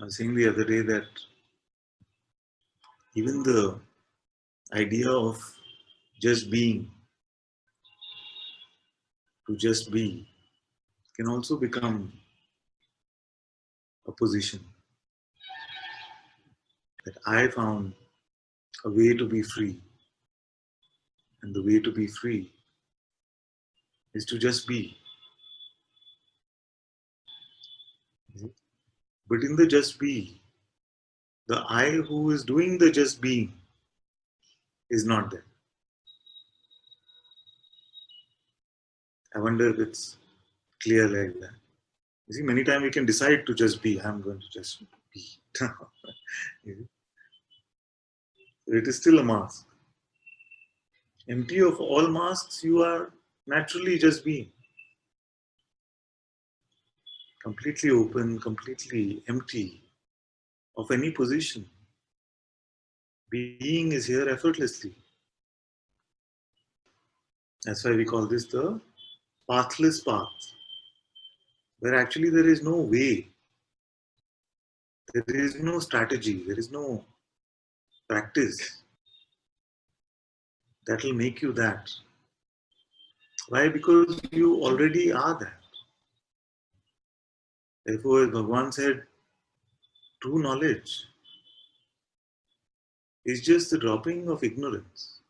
I was saying the other day that even the idea of just being, to just be, can also become a position. That I found a way to be free. And the way to be free is to just be. But in the just be, the I who is doing the just being is not there. I wonder if it's clear like that. You see, many times we can decide to just be. I'm going to just be. It is still a mask. Empty of all masks, you are naturally just being. Completely open, completely empty of any position. Being is here effortlessly. That's why we call this the pathless path, where actually there is no way, there is no strategy, there is no practice that will make you that. Why? Because you already are that. Therefore, as Bhagavan said, true knowledge is just the dropping of ignorance.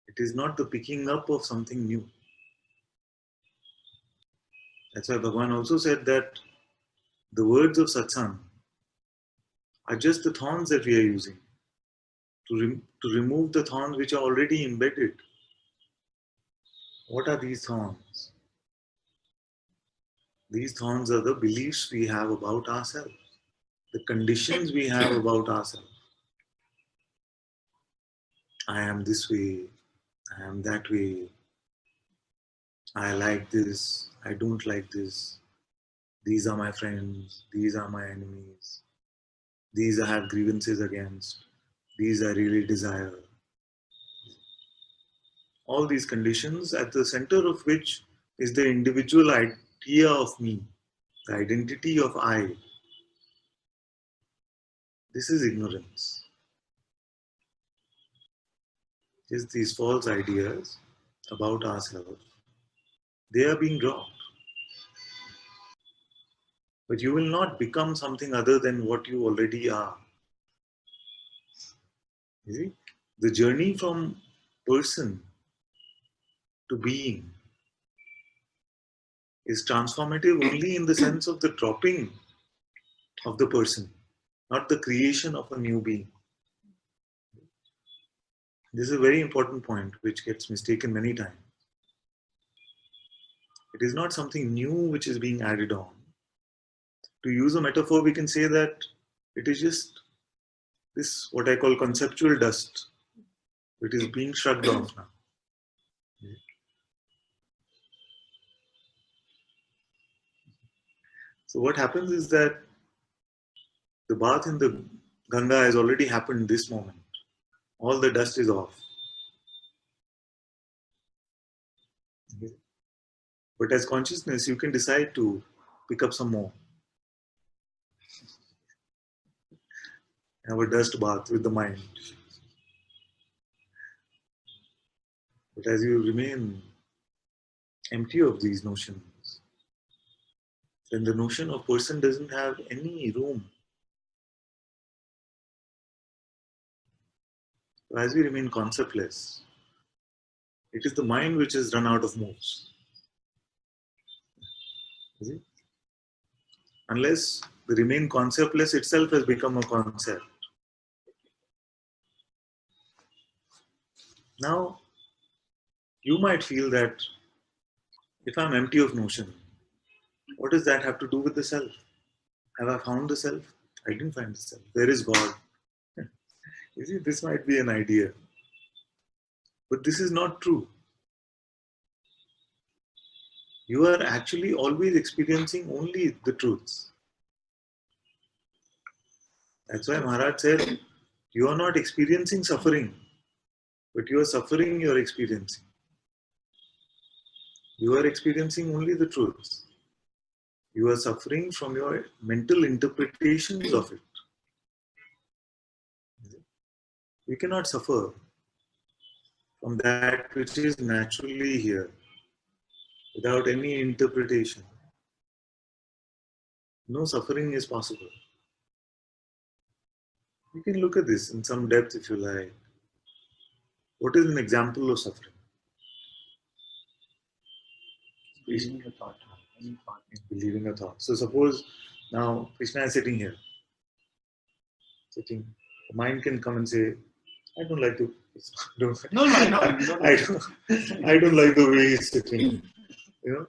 It is not the picking up of something new. That's why Bhagavan also said that the words of Satsang are just the thorns that we are using to remove the thorns which are already embedded. What are these thorns? These thorns are the beliefs we have about ourselves, the conditions we have about ourselves. I am this way, I am that way, I like this, I don't like this, these are my friends, these are my enemies, these I have grievances against, these I really desire. All these conditions, at the center of which is the individual idea of me, the identity of I. This is ignorance. Just these false ideas about ourselves, they are being dropped. But you will not become something other than what you already are. You see? The journey from person to being is transformative only in the sense of the dropping of the person, not the creation of a new being. This is a very important point which gets mistaken many times. It is not something new which is being added on. To use a metaphor, we can say that it is just this, what I call conceptual dust. It is being shrugged off now. So what happens is that the bath in the Ganga has already happened this moment. All the dust is off. But as consciousness, you can decide to pick up some more. Have a dust bath with the mind. But as you remain empty of these notions, then the notion of person doesn't have any room. So as we remain conceptless, it is the mind which has run out of moves. Unless the remain conceptless itself has become a concept. Now, you might feel that if I'm empty of notion, what does that have to do with the self? Have I found the self? I didn't find the self. Where is God? You see, this might be an idea. But this is not true. You are actually always experiencing only the truths. That's why Maharaj said, you are not experiencing suffering, but you are suffering you are experiencing. You are experiencing only the truths. You are suffering from your mental interpretations of it. You cannot suffer from that which is naturally here without any interpretation. No suffering is possible. You can look at this in some depth if you like. What is an example of suffering? Believing a thought. Any thought. Believing a thought. So suppose now Krishna is sitting here. Sitting. The mind can come and say, I don't like the I don't like the way he's sitting. You know?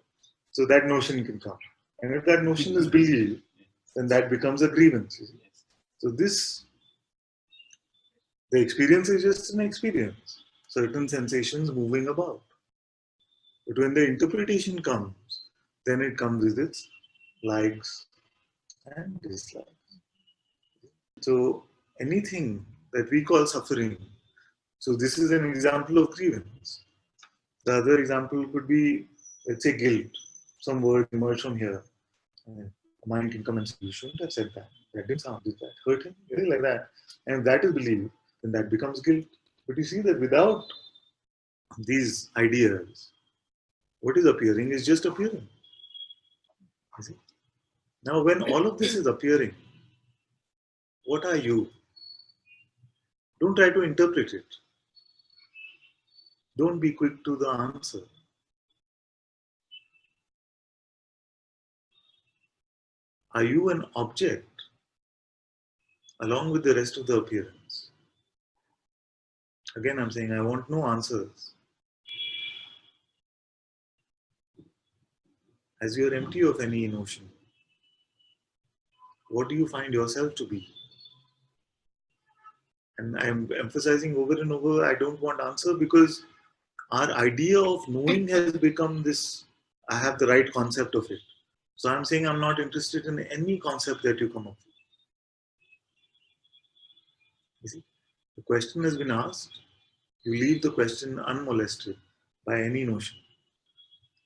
So that notion can come. And if that notion is believed, then that becomes a grievance. So the experience is just an experience. Certain sensations moving about. But when the interpretation comes, then it comes with its likes and dislikes. So anything that we call suffering, so this is an example of grievance. The other example could be, let's say, guilt. Some word emerged from here. And the mind can come and say, you shouldn't have said that. That didn't sound, did that hurt him? Really like that. And if that is believed, then that becomes guilt. But you see that without these ideas, what is appearing is just appearing. Now, when all of this is appearing, what are you? Don't try to interpret it. Don't be quick to the answer. Are you an object along with the rest of the appearance? Again, I'm saying I want no answers. As you are empty of any notion, what do you find yourself to be? And I'm emphasizing over and over, I don't want answer because our idea of knowing has become this, I have the right concept of it. So I'm saying I'm not interested in any concept that you come up with. You see, the question has been asked, you leave the question unmolested by any notion.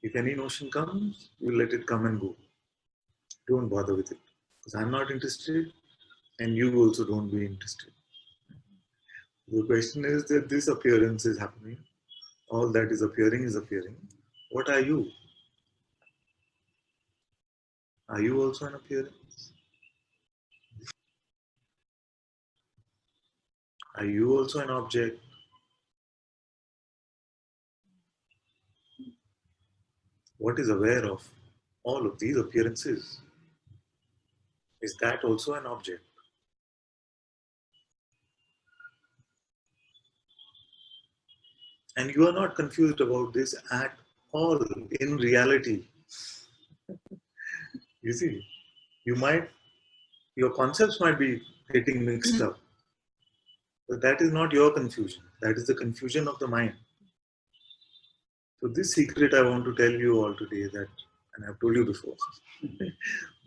If any notion comes, you let it come and go. Don't bother with it. Because I'm not interested and you also don't be interested. The question is that this appearance is happening. All that is appearing is appearing. What are you? Are you also an appearance? Are you also an object? What is aware of all of these appearances? Is that also an object? And you are not confused about this at all in reality. You see, your concepts might be getting mixed up, but that is not your confusion. That is the confusion of the mind. So this secret I want to tell you all today that, and I've told you before,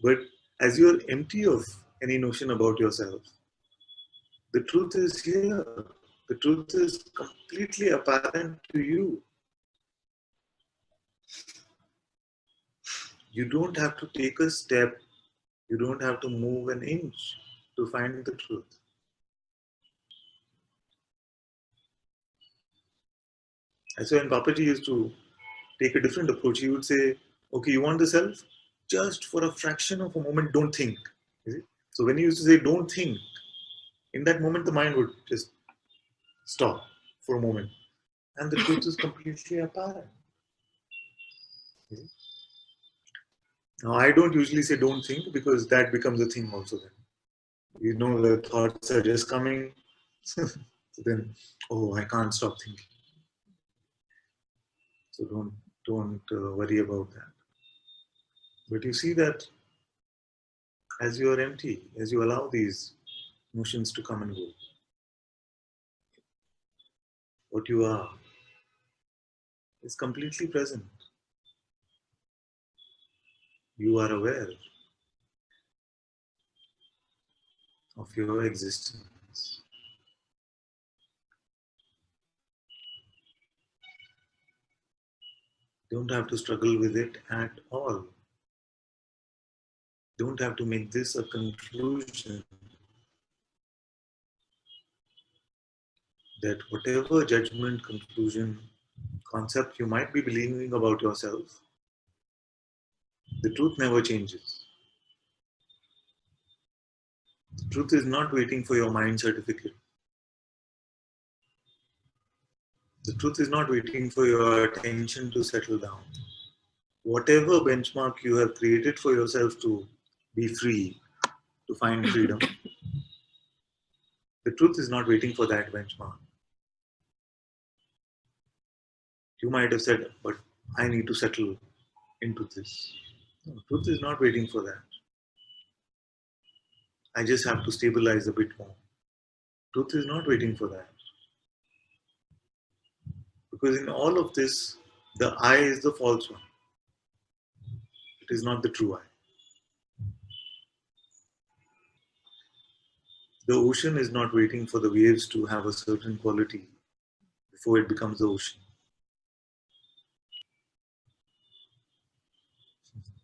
but as you are empty of any notion about yourself, the truth is here. The truth is completely apparent to you. You don't have to take a step. You don't have to move an inch to find the truth. And so when Papaji used to take a different approach, he would say, okay, you want the self? Just for a fraction of a moment, don't think. Is it? So when he used to say, don't think, in that moment, the mind would just stop for a moment. And the truth is completely apparent. Now, I don't usually say don't think because that becomes a thing also then. You know, the thoughts are just coming. So then, oh, I can't stop thinking. So don't worry about that. But you see that as you are empty, as you allow these notions to come and go, what you are is completely present. You are aware of your existence. You don't have to struggle with it at all. Don't have to make this a conclusion that whatever judgment, conclusion, concept you might be believing about yourself, the truth never changes. The truth is not waiting for your mind certificate. The truth is not waiting for your attention to settle down. Whatever benchmark you have created for yourself to be free, to find freedom, the truth is not waiting for that benchmark. You might have said, but I need to settle into this. No, truth is not waiting for that. I just have to stabilize a bit more. Truth is not waiting for that. Because in all of this, the I is the false one. It is not the true I. The ocean is not waiting for the waves to have a certain quality before it becomes the ocean.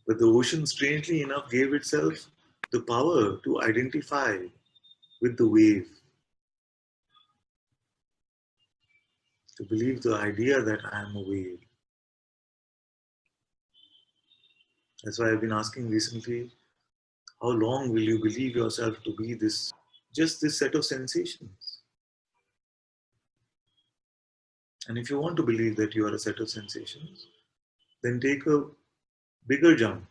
But the ocean, strangely enough, gave itself the power to identify with the wave, to believe the idea that I am a wave. That's why I've been asking recently, how long will you believe yourself to be this, just this set of sensations? And if you want to believe that you are a set of sensations, then take a bigger jump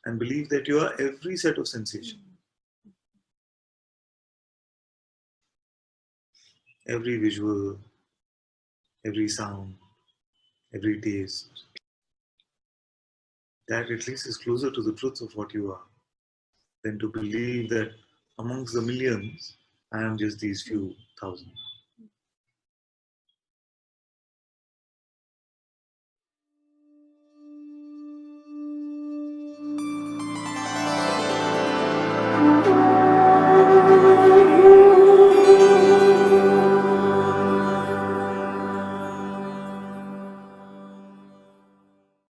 and believe that you are every set of sensation, every visual, every sound, every taste. That at least is closer to the truth of what you are than to believe that amongst the millions, I am just these few thousand.